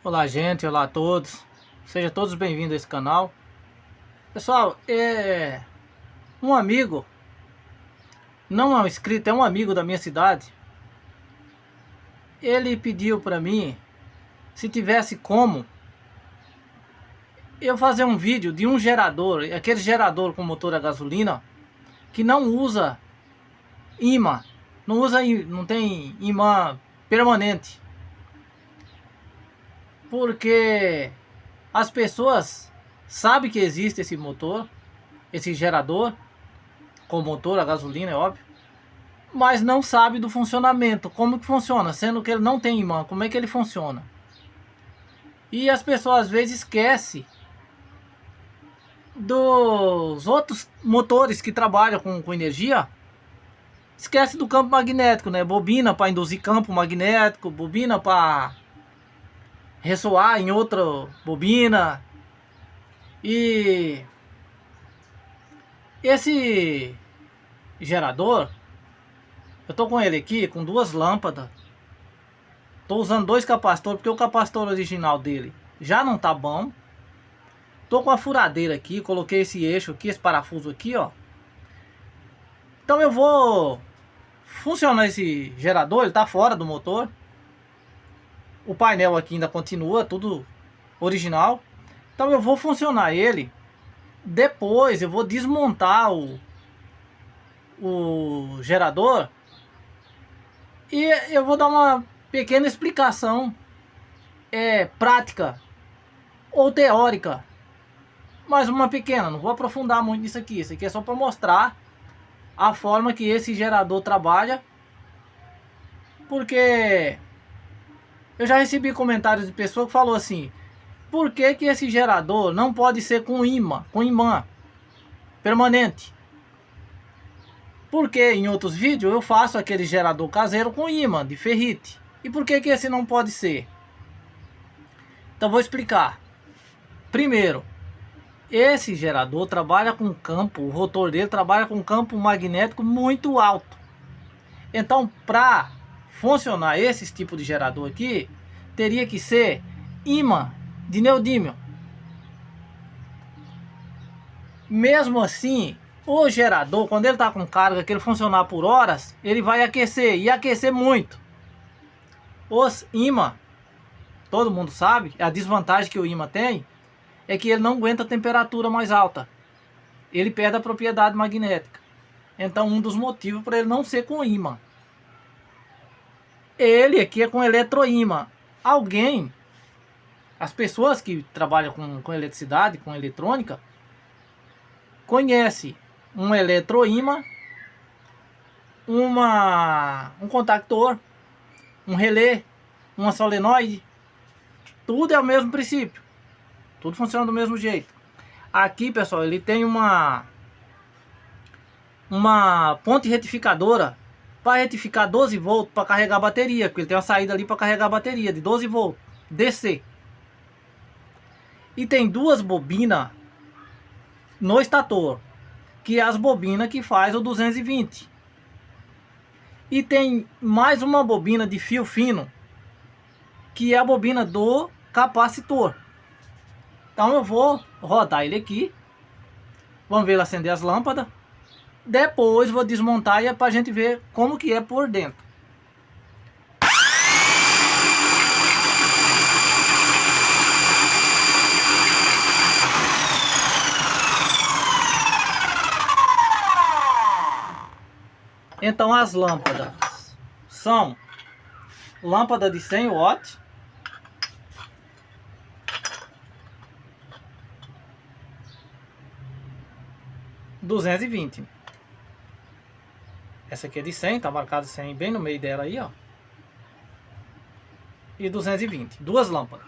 Olá gente, olá a todos, sejam todos bem-vindos a esse canal. Pessoal, um amigo, não é um inscrito, é um amigo da minha cidade. Ele pediu para mim, se tivesse como, eu fazer um vídeo de um gerador, aquele gerador com motor a gasolina, que não usa imã, não tem imã permanente. Porque as pessoas sabem que existe esse motor, esse gerador com motor a gasolina, é óbvio, mas não sabe do funcionamento, como que funciona, sendo que ele não tem imã, como é que ele funciona. E as pessoas às vezes esquecem dos outros motores que trabalham com energia, esquece do campo magnético, né? Bobina para induzir campo magnético, bobina para ressoar em outra bobina. E esse gerador, eu tô com ele aqui com duas lâmpadas. Tô usando dois capacitores porque o capacitor original dele já não tá bom. Tô com a furadeira aqui, coloquei esse eixo aqui, esse parafuso aqui, ó. Então eu vou funcionar esse gerador, ele tá fora do motor. O painel aqui ainda continua, tudo original. Então eu vou funcionar ele. Depois eu vou desmontar o gerador. E eu vou dar uma pequena explicação prática ou teórica. Mas uma pequena, não vou aprofundar muito nisso aqui. Isso aqui é só para mostrar a forma que esse gerador trabalha. Porque eu já recebi comentários de pessoa que falou assim: por que que esse gerador não pode ser com imã permanente? Porque em outros vídeos eu faço aquele gerador caseiro com imã de ferrite. E por que que esse não pode ser? Então vou explicar. Primeiro, esse gerador trabalha com campo, o rotor dele trabalha com campo magnético muito alto. Então, para funcionar esse tipo de gerador aqui, teria que ser imã de neodímio. Mesmo assim, o gerador, quando ele está com carga, que ele funcionar por horas, ele vai aquecer, e aquecer muito. Os imã, todo mundo sabe, a desvantagem que o imã tem é que ele não aguenta a temperatura mais alta. Ele perde a propriedade magnética. Então, um dos motivos para ele não ser com imã. Ele aqui é com eletroímã. As pessoas que trabalham com eletricidade, com eletrônica, conhecem um eletroímã, um contactor, um relé, uma solenoide. Tudo é o mesmo princípio. Tudo funciona do mesmo jeito. Aqui, pessoal, ele tem uma ponte retificadora para retificar 12 volts para carregar a bateria, porque ele tem uma saída ali para carregar a bateria de 12 volts DC. E tem duas bobinas no estator, que é as bobinas que faz o 220. E tem mais uma bobina de fio fino, que é a bobina do capacitor. Então eu vou rodar ele aqui. Vamos ver ele acender as lâmpadas. Depois vou desmontar e é para a gente ver como que é por dentro. Então as lâmpadas são lâmpada de 100 watts. $220. Essa aqui é de 100, tá marcado 100 bem no meio dela aí, ó. E 220, duas lâmpadas.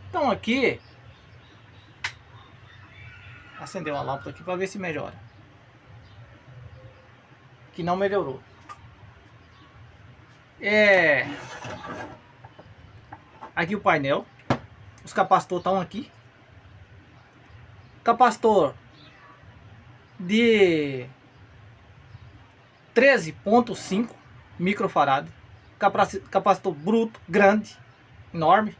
Então aqui, acender uma lâmpada aqui para ver se melhora. Que não melhorou. Aqui o painel. Os capacitores estão aqui. Capacitor de 13,5 microfarad. capacitor bruto, grande, enorme.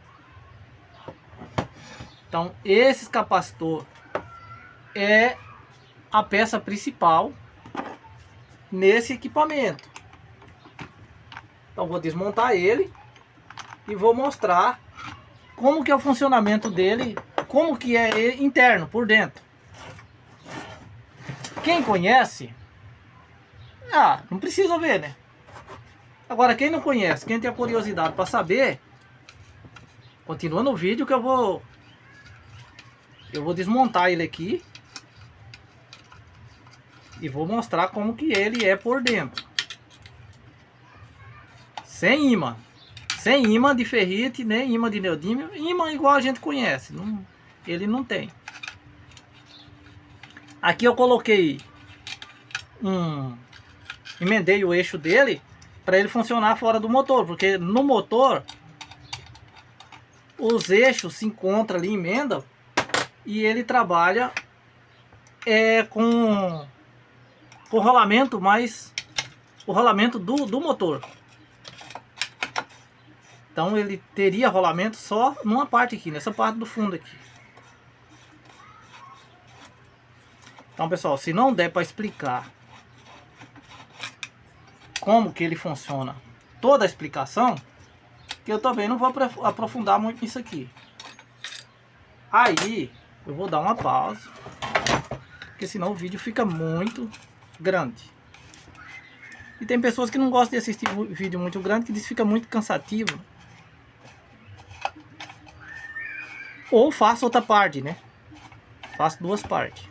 Então, esse capacitor é a peça principal nesse equipamento. Então, vou desmontar ele e vou mostrar como que é o funcionamento dele, como que é ele interno, por dentro. Quem conhece, não precisa ver, né? Agora, quem não conhece, quem tem a curiosidade para saber, continua no vídeo que eu vou desmontar ele aqui e vou mostrar como que ele é por dentro. Sem imã. Sem imã de ferrite, nem imã de neodímio. Imã igual a gente conhece. Ele não tem. Aqui eu coloquei emendei o eixo dele para ele funcionar fora do motor. Porque no motor os eixos se encontram ali, emenda, e ele trabalha com o rolamento, mais o rolamento do motor. Então ele teria rolamento só numa parte aqui, nessa parte do fundo aqui. Então, pessoal, se não der para explicar como que ele funciona, toda a explicação, que eu também não vou aprofundar muito nisso aqui. Aí eu vou dar uma pausa, porque senão o vídeo fica muito grande. E tem pessoas que não gostam de assistir vídeo muito grande, que diz que fica muito cansativo. Ou faço outra parte, né? Faço duas partes.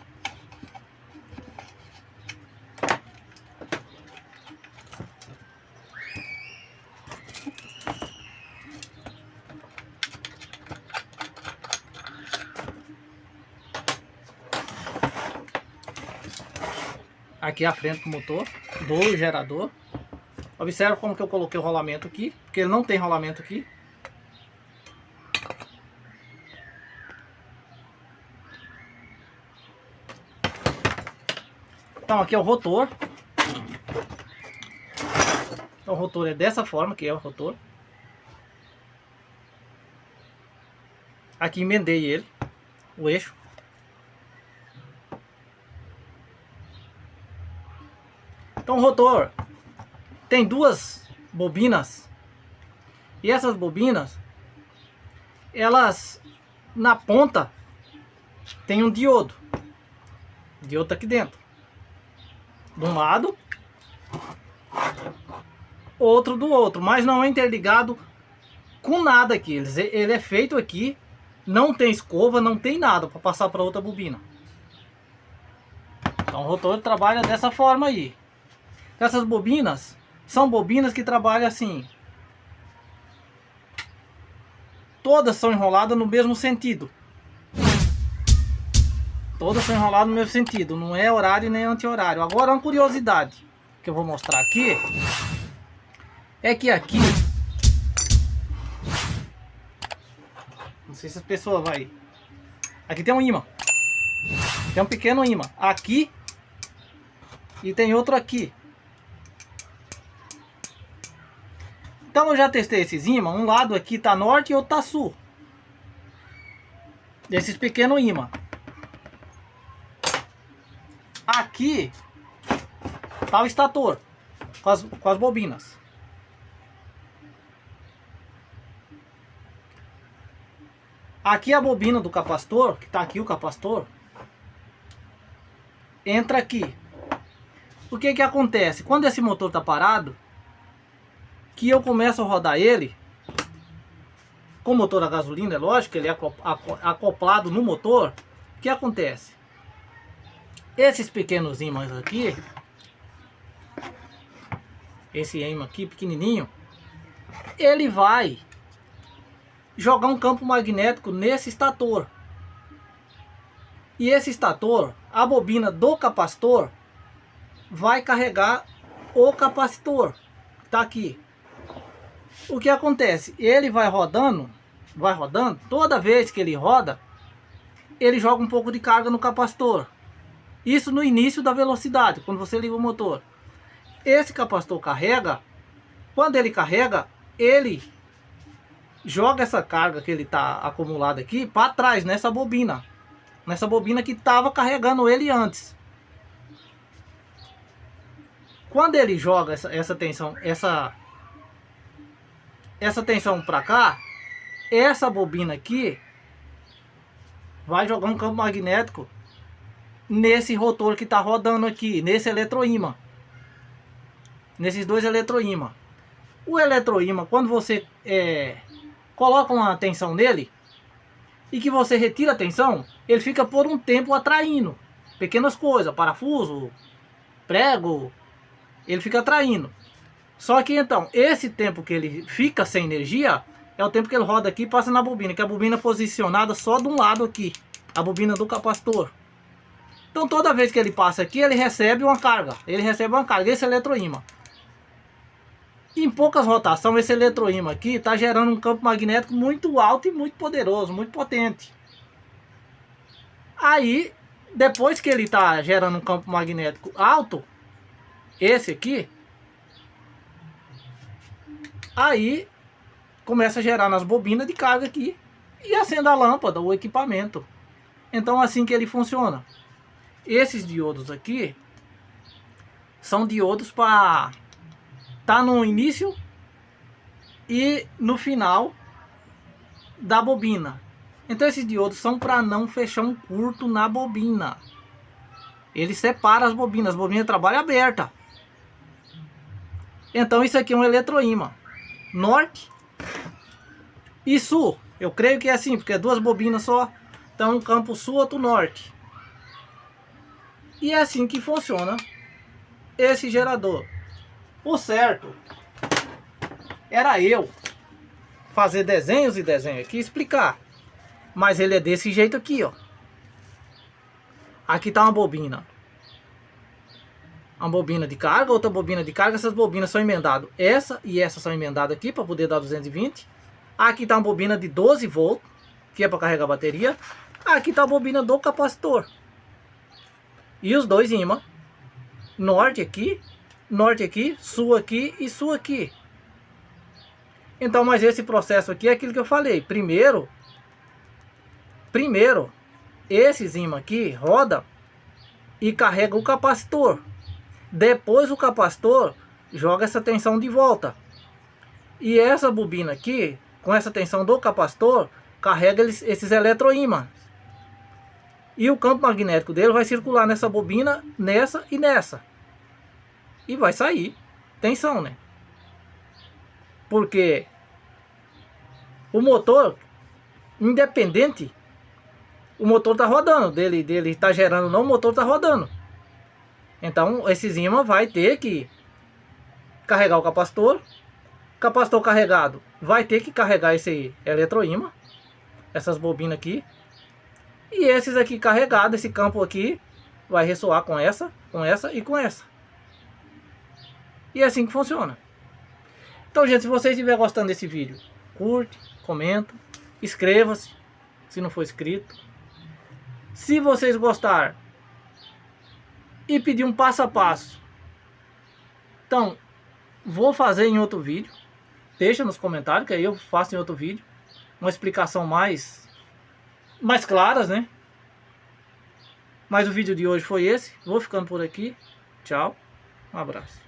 Aqui a frente do motor, do gerador. Observe como que eu coloquei o rolamento aqui, porque ele não tem rolamento aqui. Então aqui é o rotor. Então o rotor é dessa forma, que é o rotor. Aqui emendei ele, o eixo. Então o rotor tem duas bobinas. E essas bobinas, elas na ponta tem um diodo. O diodo tá aqui dentro. De um lado, outro do outro, mas não é interligado com nada aqui. Ele é feito aqui, não tem escova, não tem nada para passar para outra bobina. Então o rotor trabalha dessa forma aí. Essas bobinas são bobinas que trabalham assim. Todas são enroladas no mesmo sentido. Todas são enroladas no mesmo sentido. Não é horário nem anti-horário. Agora uma curiosidade que eu vou mostrar aqui. É que aqui, não sei se as pessoas vai. Aqui tem um ímã. Tem um pequeno ímã. Aqui. E tem outro aqui. Então eu já testei esses ímãs. Um lado aqui tá norte e outro tá sul. Desses pequenos ímãs. Aqui tá o estator com as bobinas. Aqui a bobina do capacitor, que tá aqui o capacitor, entra aqui. O que que acontece? Quando esse motor tá parado, que eu começo a rodar ele, com motor a gasolina, é lógico, ele é acoplado no motor, o que acontece? Esses pequenos ímãs aqui, esse ímã aqui pequenininho, ele vai jogar um campo magnético nesse estator. E esse estator, a bobina do capacitor, vai carregar o capacitor, que tá aqui. O que acontece? Ele vai rodando, toda vez que ele roda, ele joga um pouco de carga no capacitor. Isso no início da velocidade, quando você liga o motor. Esse capacitor carrega, Quando ele carrega, ele joga essa carga que ele está acumulada aqui para trás, nessa bobina que estava carregando ele antes. Quando ele joga essa tensão para cá, essa bobina aqui vai jogar um campo magnético nesse rotor que está rodando aqui, nesse eletroímã, nesses dois eletroímã. O eletroímã, quando você coloca uma tensão nele e que você retira a tensão, ele fica por um tempo atraindo pequenas coisas, parafuso, prego, ele fica atraindo. Só que então, esse tempo que ele fica sem energia é o tempo que ele roda aqui e passa na bobina, que é a bobina posicionada só de um lado aqui, a bobina do capacitor. Então toda vez que ele passa aqui, ele recebe uma carga, esse eletroímã. Em poucas rotações, esse eletroímã aqui está gerando um campo magnético muito alto e muito poderoso, muito potente. Aí, depois que ele está gerando um campo magnético alto, esse aqui, aí começa a gerar nas bobinas de carga aqui e acende a lâmpada, o equipamento. Então assim que ele funciona. Esses diodos aqui são diodos para tá no início e no final da bobina. Então esses diodos são para não fechar um curto na bobina. Ele separa as bobinas trabalham aberta. Então isso aqui é um eletroímã norte e sul. Eu creio que é assim, porque é duas bobinas só. Então um campo sul, outro norte. E é assim que funciona esse gerador. O certo era eu fazer desenhos e desenhos aqui e explicar. Mas ele é desse jeito aqui, ó. Aqui tá uma bobina. Uma bobina de carga, outra bobina de carga. Essas bobinas são emendadas. Essa e essa são emendadas aqui para poder dar 220. Aqui tá uma bobina de 12 volts, que é para carregar a bateria. Aqui tá a bobina do capacitor. E os dois ímãs. Norte aqui, sul aqui e sul aqui. Então, mas esse processo aqui é aquilo que eu falei. Primeiro, esses ímãs aqui roda e carrega o capacitor. Depois o capacitor joga essa tensão de volta. E essa bobina aqui, com essa tensão do capacitor, carrega esses eletroímãs. E o campo magnético dele vai circular nessa bobina, nessa e nessa. E vai sair tensão, né? Porque o motor, independente, o motor tá rodando, dele tá gerando, não, o motor tá rodando. Então esses ímãs vai ter que carregar o capacitor carregado vai ter que carregar esse eletroímã, essas bobinas aqui. E esses aqui carregados, esse campo aqui vai ressoar com essa e com essa. E é assim que funciona. Então, gente, se vocês estiverem gostando desse vídeo, curte, comenta, inscreva-se, se não for inscrito. Se vocês gostar e pedir um passo a passo, então, vou fazer em outro vídeo. Deixa nos comentários, que aí eu faço em outro vídeo uma explicação mais claras, né? Mas o vídeo de hoje foi esse. Vou ficando por aqui. Tchau. Um abraço.